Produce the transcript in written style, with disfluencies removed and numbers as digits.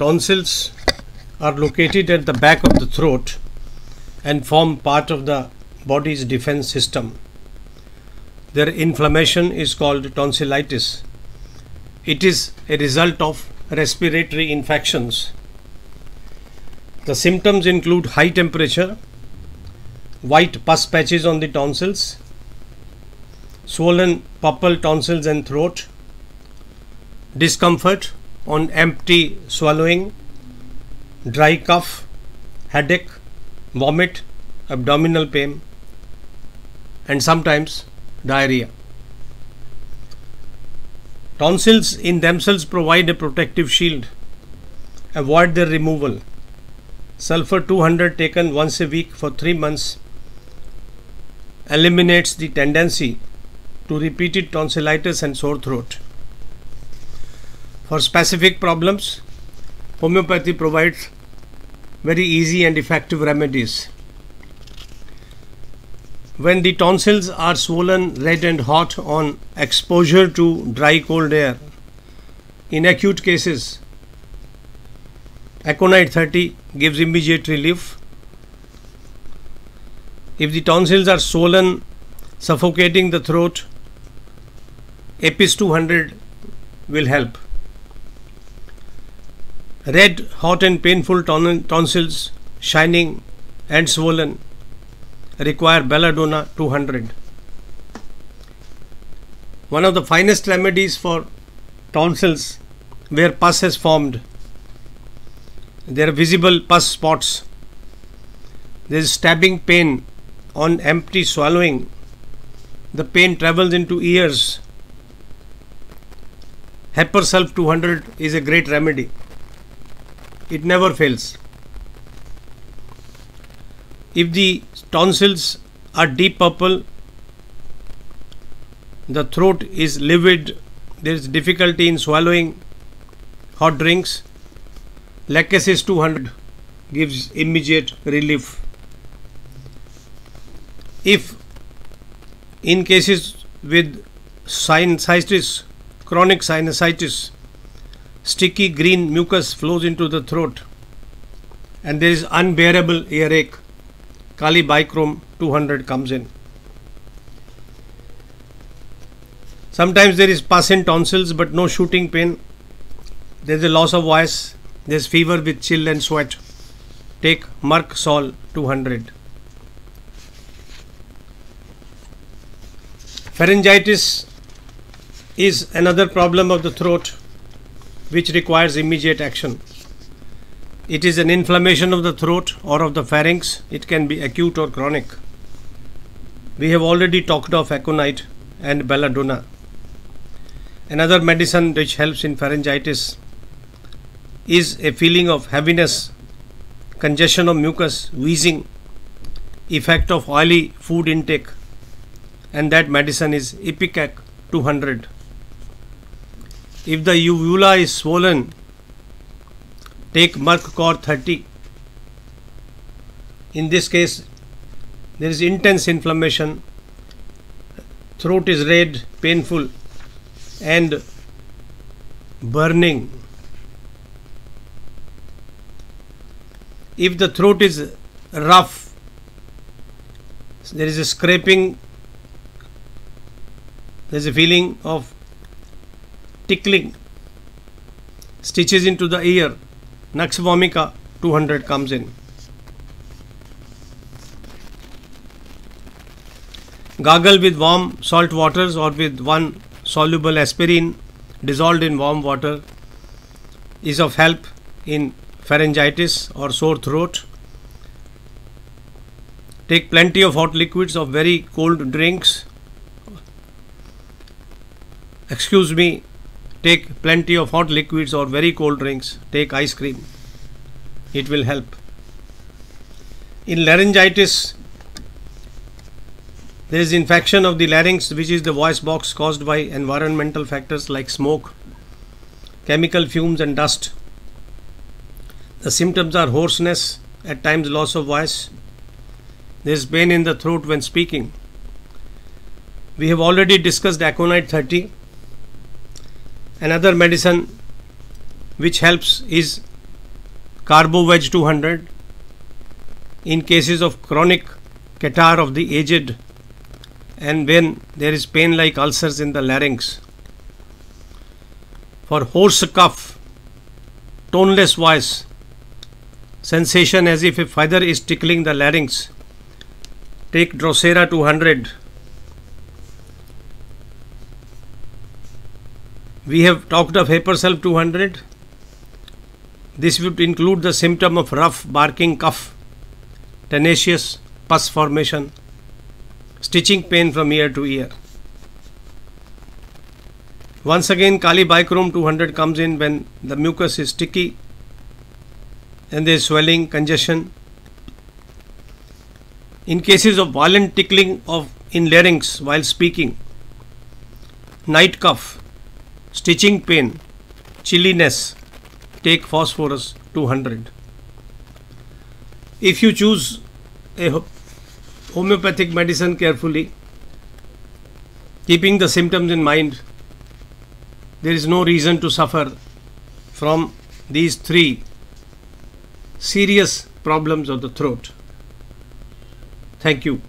Tonsils are located at the back of the throat and form part of the body's defense system. Their inflammation is called tonsillitis. It is a result of respiratory infections. The symptoms include high temperature, white pus patches on the tonsils, swollen pupil tonsils and throat, discomfort on empty swallowing, dry cough, headache, vomit, abdominal pain, and sometimes diarrhea. Tonsils in themselves provide a protective shield. Avoid their removal. Sulfur 200 taken once a week for 3 months eliminates the tendency to repeated tonsillitis and sore throat. For specific problems, homeopathy provides very easy and effective remedies. When the tonsils are swollen, red and hot on exposure to dry cold air, in acute cases, Aconite 30 gives immediate relief. If the tonsils are swollen, suffocating the throat, Apis 200 will help. Red, hot and painful tonsils, shining and swollen, require Belladonna 200. One of the finest remedies for tonsils where pus has formed. There are visible pus spots. There is stabbing pain on empty swallowing. The pain travels into ears. Heppersulf 200 is a great remedy. It never fails. If the tonsils are deep purple, the throat is livid, there is difficulty in swallowing hot drinks, Lachesis 200 gives immediate relief. If in cases with sinusitis, chronic sinusitis, sticky green mucus flows into the throat and there is unbearable earache, Kali Bichrome 200 comes in. Sometimes there is pus in tonsils but no shooting pain. There is a loss of voice. There is fever with chill and sweat. Take Merc Sol 200. Pharyngitis is another problem of the throat which requires immediate action. It is an inflammation of the throat or of the pharynx. It can be acute or chronic. We have already talked of aconite and belladonna. Another medicine which helps in pharyngitis is a feeling of heaviness, congestion of mucus, wheezing, effect of oily food intake, and that medicine is Ipecac 200. If the uvula is swollen, take Merc-Cor 30. In this case, there is intense inflammation, throat is red, painful and burning. If the throat is rough, there is a scraping, there is a feeling of tickling, stitches into the ear, Nux vomica 200 comes in. Gargle with warm salt waters or with one soluble aspirin dissolved in warm water is of help in pharyngitis or sore throat. Take plenty of hot liquids of very cold drinks. Take plenty of hot liquids or very cold drinks. Take ice cream. It will help. In laryngitis, there is infection of the larynx, which is the voice box caused by environmental factors like smoke, chemical fumes and dust. The symptoms are hoarseness, at times loss of voice. There is pain in the throat when speaking. We have already discussed Aconite 30. Another medicine which helps is Carbo Wedge 200. In cases of chronic catarrh of the aged and when there is pain like ulcers in the larynx. For hoarse cough, toneless voice, sensation as if a feather is tickling the larynx, take Drosera 200. We have talked of Hyperself 200. This would include the symptom of rough barking cough, tenacious pus formation, stitching pain from ear to ear. Once again, Kali Bichrome 200 comes in when the mucus is sticky and there is swelling, congestion. In cases of violent tickling in larynx while speaking, night cough, stitching pain, chilliness, take Phosphorus 200. If you choose a homeopathic medicine carefully, keeping the symptoms in mind, there is no reason to suffer from these three serious problems of the throat. Thank you.